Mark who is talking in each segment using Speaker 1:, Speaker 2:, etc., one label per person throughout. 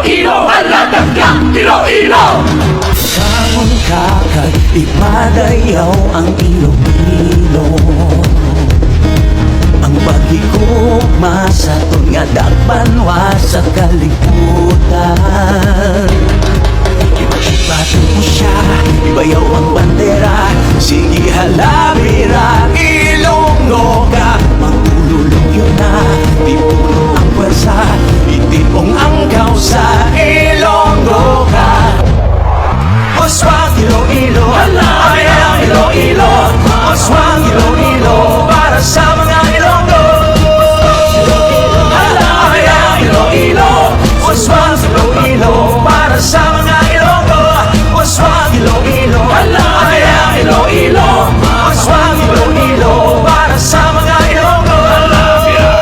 Speaker 1: Iloilo, haladagyang Iloilo.
Speaker 2: Kamon kakag ipadayaw ang Iloilo. Ang pagigugma sa ton nga dagbanwa sa kalibutan. Ibato mo siya, ibayaw ang bandera. Sige halabira, Ilonggo ka. Magululong yun na, tipulong ang pwersa. Itipong ang kausa, Ilonggo ka. Oswang Iloilo, ayang Iloilo. Oswang Iloilo, para sa mga Ilonggo. Ayang Iloilo, Oswang Iloilo, para sa mga Ilonggo. Oswang Iloilo, ayang Iloilo. Oswang Iloilo, para sa mga Ilonggo.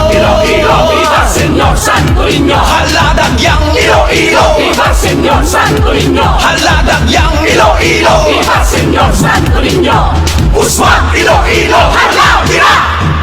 Speaker 1: Iloilo, viva Señor Santo Niño.
Speaker 2: Haladagyang Iloilo,
Speaker 1: Viva Señor Santo Niño.
Speaker 2: haladagyang Iloilo.
Speaker 1: Viva Señor Santo Niño.
Speaker 2: Uswang Iloilo,
Speaker 1: Halabira!